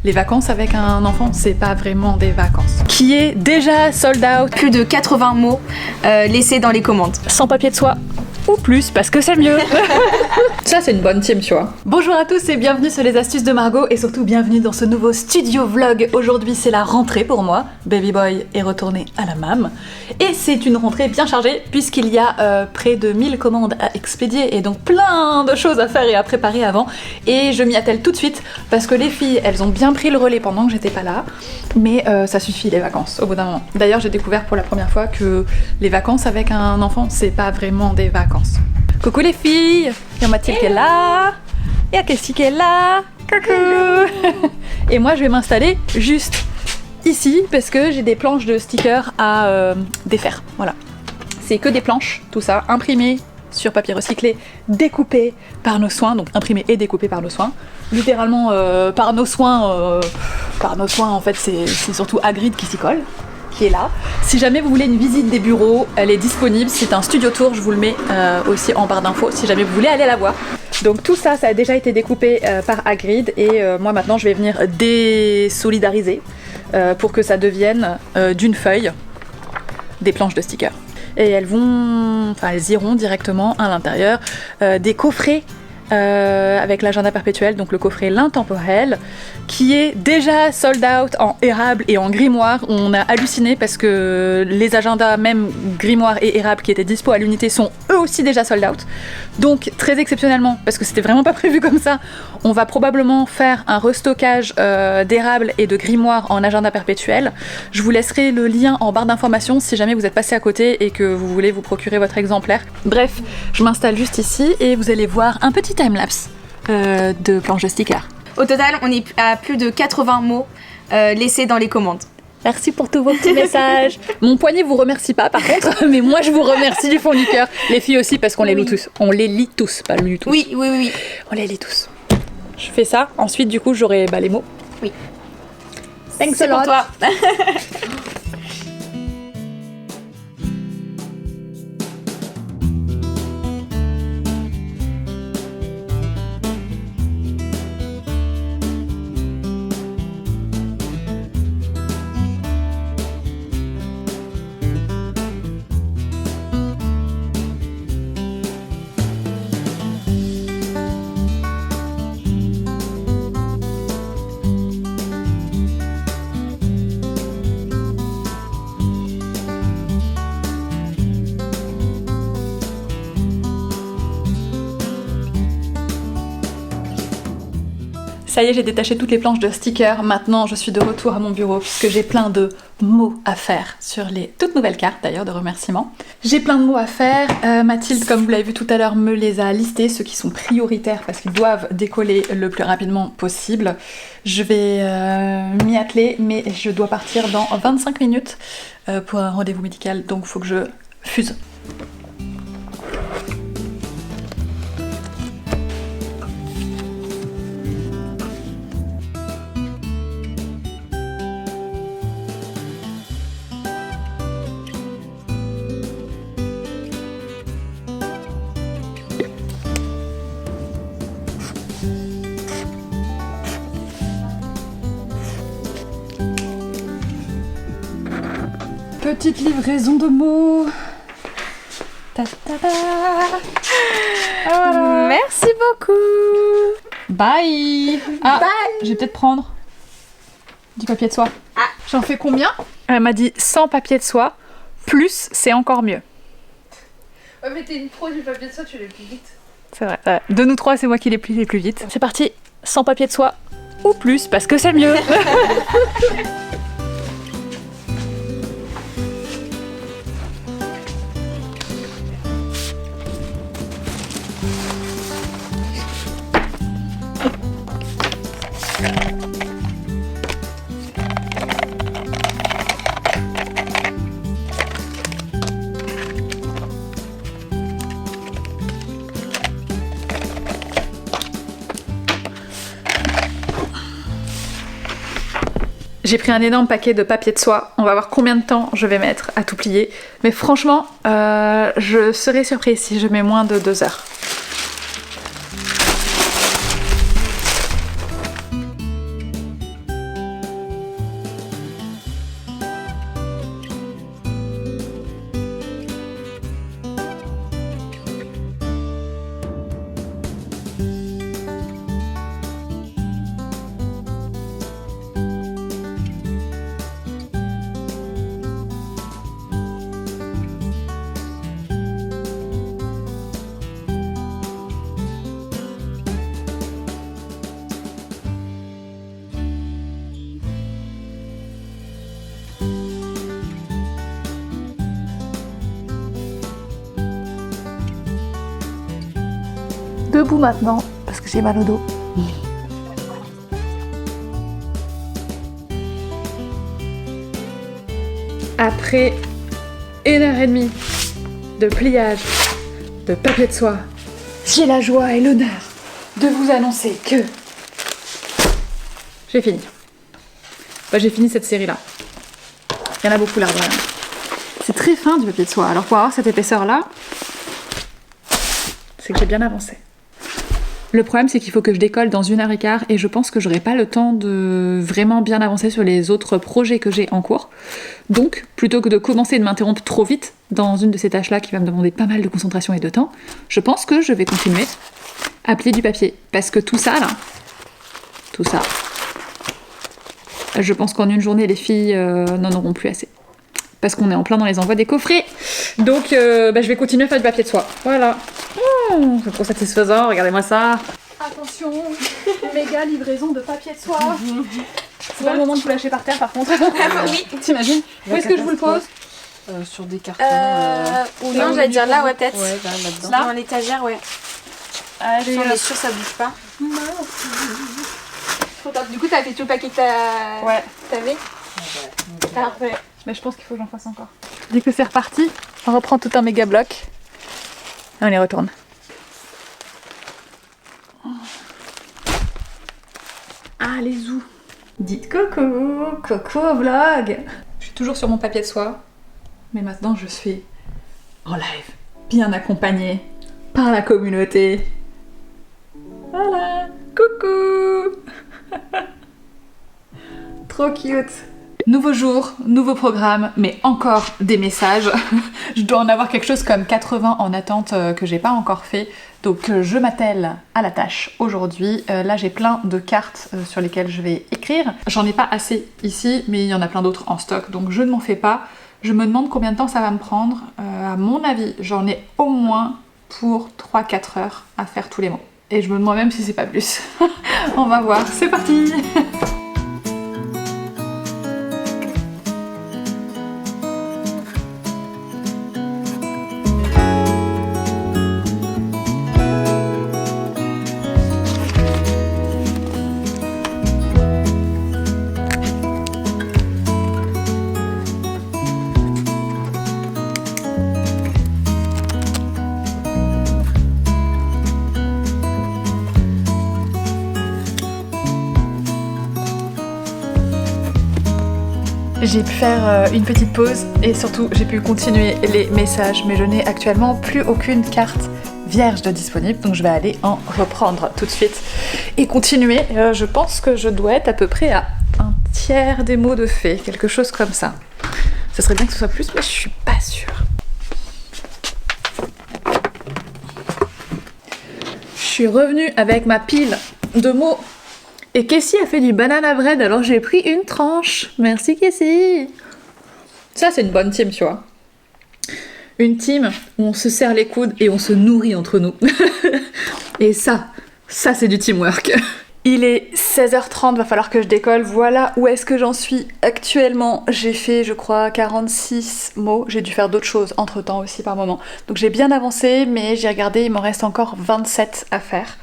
Les vacances avec un enfant, c'est pas vraiment des vacances. Qui est déjà sold out. Plus de 80 mots laissés dans les commandes. Sans papier de soie. Ou plus, parce que c'est mieux. Ça, c'est une bonne team, tu vois. Bonjour à tous et bienvenue sur les astuces de Margot et surtout bienvenue dans ce nouveau studio vlog. Aujourd'hui, c'est la rentrée pour moi. Baby boy est retourné à la mam. Et c'est une rentrée bien chargée puisqu'il y a près de 1000 commandes à expédier et donc plein de choses à faire et à préparer avant. Et je m'y attelle tout de suite parce que les filles, elles ont bien pris le relais pendant que j'étais pas là. Mais ça suffit les vacances au bout d'un moment. D'ailleurs, j'ai découvert pour la première fois que les vacances avec un enfant, c'est pas vraiment des vacances. Coucou les filles, il y a Mathilde qui est là, il y a Cassie qui est là, coucou. Et moi je vais m'installer juste ici parce que j'ai des planches de stickers à défaire, voilà. C'est que des planches, tout ça, imprimées sur papier recyclé, découpées par nos soins, donc imprimées et découpées par nos soins. Littéralement par nos soins en fait c'est surtout Hagrid qui s'y colle. Qui est là. Si jamais vous voulez une visite des bureaux, elle est disponible, c'est un studio tour, je vous le mets aussi en barre d'infos si jamais vous voulez aller la voir. Donc tout ça, ça a déjà été découpé par Hagrid et moi maintenant je vais venir désolidariser pour que ça devienne d'une feuille des planches de stickers. Et elles iront directement à l'intérieur des coffrets avec l'agenda perpétuel, donc le coffret l'intemporel qui est déjà sold out en érable et en grimoire. On a halluciné parce que les agendas même grimoire et érable qui étaient dispo à l'unité sont eux aussi déjà sold out. Donc très exceptionnellement, parce que c'était vraiment pas prévu comme ça, on va probablement faire un restockage d'érable et de grimoire en agenda perpétuel. Je vous laisserai le lien en barre d'informations si jamais vous êtes passé à côté et que vous voulez vous procurer votre exemplaire. Bref, je m'installe juste ici et vous allez voir un petit timelapse de planches de stickers. Au total, on est à plus de 80 mots laissés dans les commandes. Merci pour tous vos petits messages. Mon poignet vous remercie pas par contre, mais moi je vous remercie du fond du cœur. Les filles aussi parce qu'on les lit tous. On les lit tous, pas lu tous. Oui. On les lit tous. Je fais ça, ensuite du coup j'aurai les mots. Oui. Thanks C'est pour toi. Ça y est, j'ai détaché toutes les planches de stickers. Maintenant, je suis de retour à mon bureau puisque j'ai plein de mots à faire sur les toutes nouvelles cartes d'ailleurs de remerciements. J'ai plein de mots à faire. Mathilde, comme vous l'avez vu tout à l'heure, me les a listés, ceux qui sont prioritaires parce qu'ils doivent décoller le plus rapidement possible. Je vais m'y atteler, mais je dois partir dans 25 minutes pour un rendez-vous médical, donc il faut que je fuse. Petite livraison de mots. Ta ta ta. Voilà. Merci beaucoup. Bye. Bye. Je vais peut-être prendre du papier de soie. Ah. J'en fais combien? Elle m'a dit 100 papiers de soie, plus c'est encore mieux. Ouais, mais t'es une pro du papier de soie, tu l'as plus vite. C'est vrai. De nous trois, c'est moi qui l'ai plié plus vite. C'est parti, 100 papiers de soie ou plus parce que c'est mieux. J'ai pris un énorme paquet de papier de soie. On va voir combien de temps je vais mettre à tout plier. Mais franchement, je serais surprise si je mets moins de 2 heures. debout maintenant parce que j'ai mal au dos. Après 1h30 de pliage de papier de soie, j'ai la joie et l'honneur de vous annoncer que j'ai fini. J'ai fini cette série-là. Il y en a beaucoup là, voilà. C'est très fin du papier de soie. Alors pour avoir cette épaisseur-là, c'est que j'ai bien avancé. Le problème, c'est qu'il faut que je décolle dans 1h15 et je pense que j'aurai pas le temps de vraiment bien avancer sur les autres projets que j'ai en cours. Donc, plutôt que de commencer et de m'interrompre trop vite dans une de ces tâches-là qui va me demander pas mal de concentration et de temps, je pense que je vais continuer à plier du papier. Parce que tout ça, là, tout ça, je pense qu'en une journée, les filles n'en auront plus assez. Parce qu'on est en plein dans les envois des coffrets. Donc, je vais continuer à faire du papier de soie. Voilà. C'est trop satisfaisant, regardez-moi ça. Attention, méga livraison de papier de soie. C'est pas le moment de tout lâcher par terre par contre. Oui. T'imagines? Où est-ce que je vous le pose? Sur des cartons. Ou non, j'allais dire là, ouais, peut-être. Ouais, là-dedans. Là, dans l'étagère, ouais. Allez, On est sûr, ça bouge pas. Du coup, t'as fait tout le paquet que t'avais? Parfait. Mais je pense qu'il faut que j'en fasse encore. Dès que c'est reparti, on reprend tout un méga bloc. Et on y retourne. Ah, les zoos. Dites coucou, coucou au vlog. Je suis toujours sur mon papier de soie, mais maintenant je suis en live, bien accompagnée par la communauté. Voilà, coucou. Trop cute. Nouveau jour, nouveau programme, mais encore des messages. Je dois en avoir quelque chose comme 80 en attente que j'ai pas encore fait. Donc je m'attelle à la tâche aujourd'hui. Là j'ai plein de cartes sur lesquelles je vais écrire. J'en ai pas assez ici, mais il y en a plein d'autres en stock, donc je ne m'en fais pas. Je me demande combien de temps ça va me prendre. À mon avis, j'en ai au moins pour 3-4 heures à faire tous les mots. Et je me demande même si c'est pas plus. On va voir, c'est parti. J'ai pu faire une petite pause et surtout j'ai pu continuer les messages, mais je n'ai actuellement plus aucune carte vierge de disponible, donc je vais aller en reprendre tout de suite et continuer. Je pense que je dois être à peu près à un tiers des mots de fait, quelque chose comme ça. Ça serait bien que ce soit plus, mais je suis pas sûre. Je suis revenue avec ma pile de mots. Et Kessie a fait du banana bread, alors j'ai pris une tranche. Merci Kessie. Ça c'est une bonne team, tu vois. Une team où on se serre les coudes et on se nourrit entre nous. Et ça c'est du teamwork. Il est 16h30, va falloir que je décolle. Voilà où est-ce que j'en suis actuellement. J'ai fait, je crois, 46 mots. J'ai dû faire d'autres choses entre-temps aussi par moment. Donc j'ai bien avancé, mais j'ai regardé, il m'en reste encore 27 à faire.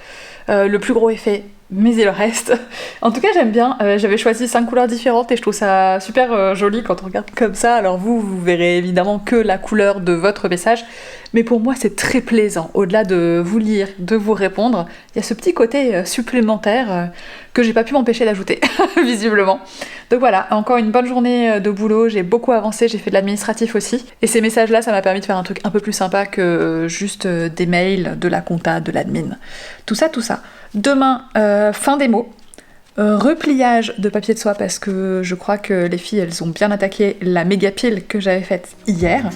Le plus gros est fait, mais il reste. En tout cas, j'aime bien. J'avais choisi 5 couleurs différentes et je trouve ça super joli quand on regarde comme ça. Alors vous verrez évidemment que la couleur de votre message. Mais pour moi, c'est très plaisant. Au-delà de vous lire, de vous répondre, il y a ce petit côté supplémentaire que j'ai pas pu m'empêcher d'ajouter, visiblement. Donc voilà, encore une bonne journée de boulot. J'ai beaucoup avancé, j'ai fait de l'administratif aussi. Et ces messages-là, ça m'a permis de faire un truc un peu plus sympa que juste des mails, de la compta, de l'admin. Tout ça. Demain, fin des mots. Repliage de papier de soie parce que je crois que les filles, elles ont bien attaqué la méga pile que j'avais faite hier.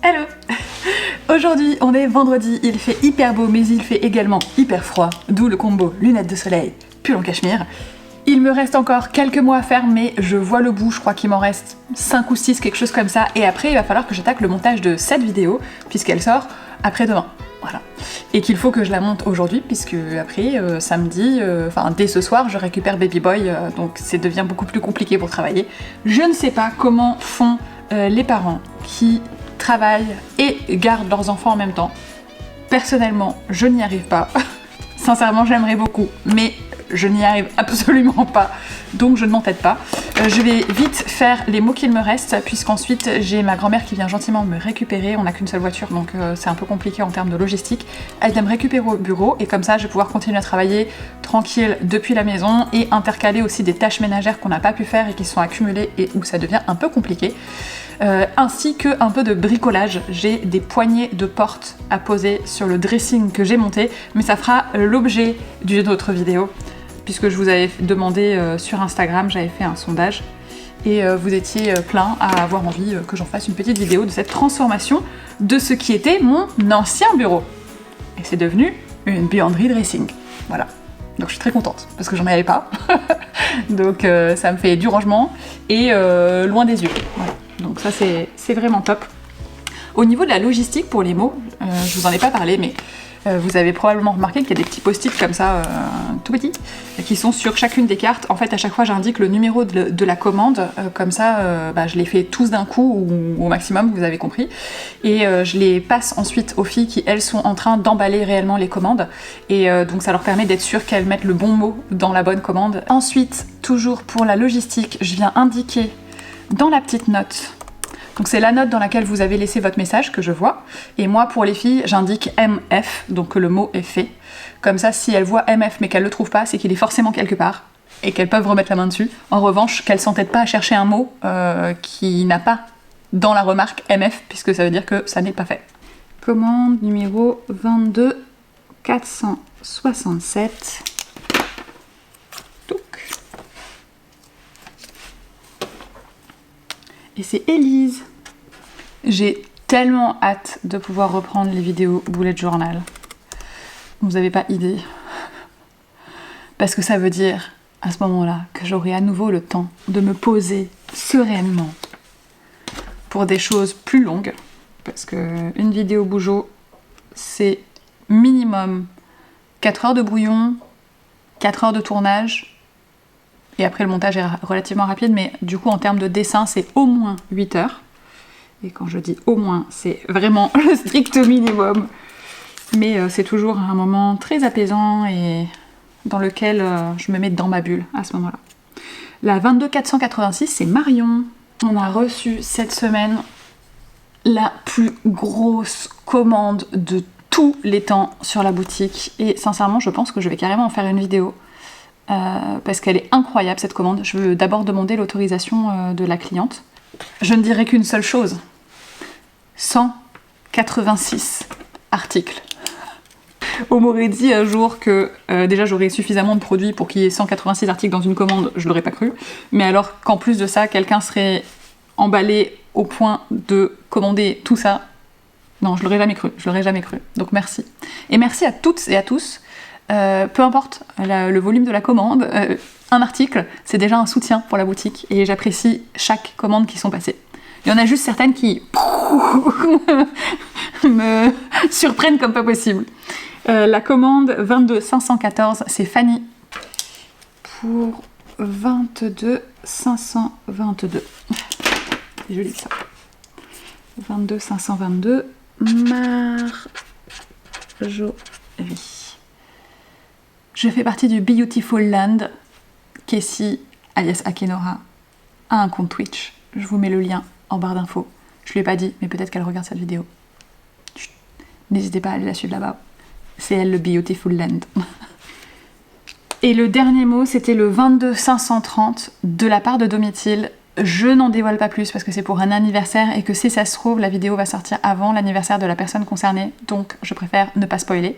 Hello. Aujourd'hui on est vendredi, il fait hyper beau mais il fait également hyper froid, d'où le combo lunettes de soleil, pull en cachemire. Il me reste encore quelques mois à faire mais je vois le bout, je crois qu'il m'en reste 5 ou 6, quelque chose comme ça, et après il va falloir que j'attaque le montage de cette vidéo puisqu'elle sort après-demain. Voilà. Et qu'il faut que je la monte aujourd'hui puisque après samedi, dès ce soir je récupère Baby Boy, donc ça devient beaucoup plus compliqué pour travailler. Je ne sais pas comment font les parents qui travaillent et gardent leurs enfants en même temps. Personnellement, je n'y arrive pas. Sincèrement, j'aimerais beaucoup, mais je n'y arrive absolument pas, donc je ne m'entête pas. Je vais vite faire les mots qu'il me reste, puisqu'ensuite j'ai ma grand-mère qui vient gentiment me récupérer. On n'a qu'une seule voiture, donc c'est un peu compliqué en termes de logistique. Elle vient me récupérer au bureau, et comme ça je vais pouvoir continuer à travailler tranquille depuis la maison, et intercaler aussi des tâches ménagères qu'on n'a pas pu faire et qui sont accumulées et où ça devient un peu compliqué. Ainsi que un peu de bricolage. J'ai des poignées de porte à poser sur le dressing que j'ai monté, mais ça fera l'objet d'une autre vidéo, puisque je vous avais demandé sur Instagram, j'avais fait un sondage, et vous étiez plein à avoir envie que j'en fasse une petite vidéo de cette transformation de ce qui était mon ancien bureau. Et c'est devenu une buanderie dressing. Voilà. Donc je suis très contente, parce que j'en avais pas. Donc ça me fait du rangement, et loin des yeux. Voilà. Donc ça c'est vraiment top. Au niveau de la logistique pour les mots, je vous en ai pas parlé, mais vous avez probablement remarqué qu'il y a des petits post-it comme ça, tout petits, qui sont sur chacune des cartes. En fait, à chaque fois, j'indique le numéro de la commande, comme ça, je les fais tous d'un coup, ou au maximum, vous avez compris. Et je les passe ensuite aux filles qui, elles, sont en train d'emballer réellement les commandes. Et donc ça leur permet d'être sûr qu'elles mettent le bon mot dans la bonne commande. Ensuite, toujours pour la logistique, je viens indiquer dans la petite note. Donc c'est la note dans laquelle vous avez laissé votre message que je vois. Et moi, pour les filles, j'indique MF, donc que le mot est fait. Comme ça, si elles voient MF mais qu'elles le trouvent pas, c'est qu'il est forcément quelque part et qu'elles peuvent remettre la main dessus. En revanche, qu'elles s'entêtent pas à chercher un mot qui n'a pas dans la remarque MF, puisque ça veut dire que ça n'est pas fait. Commande numéro 22 467. Et c'est Élise. J'ai tellement hâte de pouvoir reprendre les vidéos bullet journal. Vous n'avez pas idée. Parce que ça veut dire, à ce moment-là, que j'aurai à nouveau le temps de me poser sereinement pour des choses plus longues. Parce qu'une vidéo bougeot, c'est minimum 4 heures de brouillon, 4 heures de tournage. Et après le montage est relativement rapide, mais du coup en termes de dessin c'est au moins 8 heures. Et quand je dis au moins, c'est vraiment le strict minimum. Mais c'est toujours un moment très apaisant et dans lequel je me mets dans ma bulle à ce moment-là. La 22 486, c'est Marion. On a reçu cette semaine la plus grosse commande de tous les temps sur la boutique. Et sincèrement, je pense que je vais carrément en faire une vidéo. Parce qu'elle est incroyable cette commande. Je veux d'abord demander l'autorisation de la cliente. Je ne dirai qu'une seule chose. 186 articles. On m'aurait dit un jour que déjà j'aurais suffisamment de produits pour qu'il y ait 186 articles dans une commande, je l'aurais pas cru. Mais alors qu'en plus de ça, quelqu'un serait emballé au point de commander tout ça, non, je l'aurais jamais cru. Donc merci. Et merci à toutes et à tous. Peu importe le volume de la commande, un article, c'est déjà un soutien pour la boutique et j'apprécie chaque commande qui sont passées. Il y en a juste certaines qui me surprennent comme pas possible. La commande 22 514, c'est Fanny pour 22 522. C'est joli ça. 22 522, Marjorie. Je fais partie du Beautiful Land. Kessie, alias Akenora, a un compte Twitch. Je vous mets le lien en barre d'infos. Je lui ai pas dit, mais peut-être qu'elle regarde cette vidéo. Chut. N'hésitez pas à aller la suivre là-bas. C'est elle le Beautiful Land. Et le dernier mot, c'était le 22 530 de la part de Domitil. Je n'en dévoile pas plus parce que c'est pour un anniversaire et que si ça se trouve, la vidéo va sortir avant l'anniversaire de la personne concernée. Donc je préfère ne pas spoiler.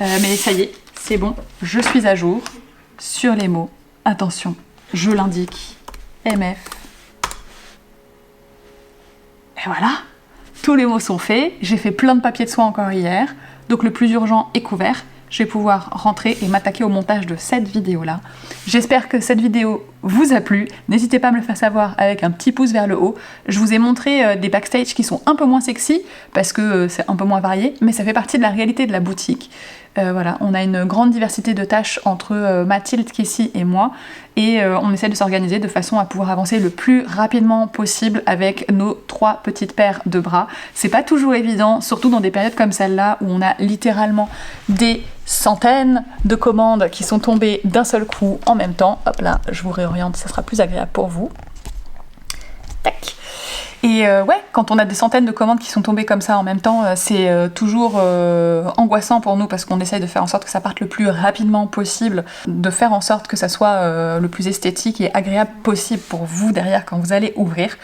Mais ça y est, c'est bon. Je suis à jour sur les mots. Attention, je l'indique. MF. Et voilà. tous les mots sont faits, j'ai fait plein de papiers de soie encore hier, donc le plus urgent est couvert. Je vais pouvoir rentrer et m'attaquer au montage de cette vidéo-là. J'espère que cette vidéo vous a plu. N'hésitez pas à me le faire savoir avec un petit pouce vers le haut. Je vous ai montré des backstage qui sont un peu moins sexy, parce que c'est un peu moins varié, mais ça fait partie de la réalité de la boutique. Voilà, on a une grande diversité de tâches entre Mathilde, Kessie et moi, et on essaie de s'organiser de façon à pouvoir avancer le plus rapidement possible avec nos 3 petites paires de bras. C'est pas toujours évident, surtout dans des périodes comme celle-là où on a littéralement des centaines de commandes qui sont tombées d'un seul coup en même temps. Hop là, je vous réoriente, ça sera plus agréable pour vous. Tac. Et ouais, quand on a des centaines de commandes qui sont tombées comme ça en même temps, c'est toujours angoissant pour nous parce qu'on essaye de faire en sorte que ça parte le plus rapidement possible, de faire en sorte que ça soit le plus esthétique et agréable possible pour vous derrière quand vous allez ouvrir.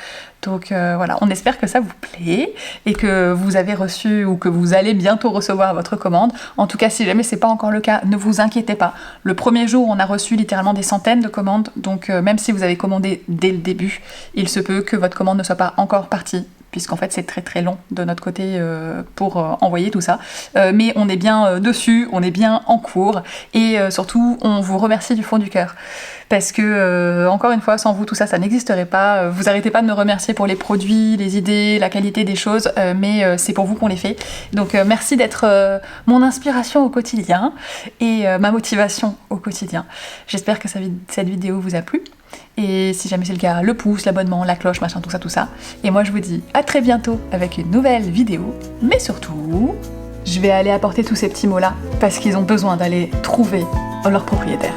Donc voilà, on espère que ça vous plaît et que vous avez reçu ou que vous allez bientôt recevoir votre commande. En tout cas, si jamais c'est pas encore le cas, ne vous inquiétez pas. Le premier jour, on a reçu littéralement des centaines de commandes, donc même si vous avez commandé dès le début, il se peut que votre commande ne soit pas encore partie, puisqu'en fait c'est très très long de notre côté pour envoyer tout ça. Mais on est bien dessus, on est bien en cours, et surtout on vous remercie du fond du cœur. Parce que, encore une fois, sans vous, tout ça, ça n'existerait pas. Vous arrêtez pas de me remercier pour les produits, les idées, la qualité des choses, mais c'est pour vous qu'on les fait. Donc merci d'être mon inspiration au quotidien et ma motivation au quotidien. J'espère que cette vidéo vous a plu. Et si jamais c'est le cas, le pouce, l'abonnement, la cloche, machin, tout ça. Et moi je vous dis à très bientôt avec une nouvelle vidéo. Mais surtout, je vais aller apporter tous ces petits mots là parce qu'ils ont besoin d'aller trouver leur propriétaire.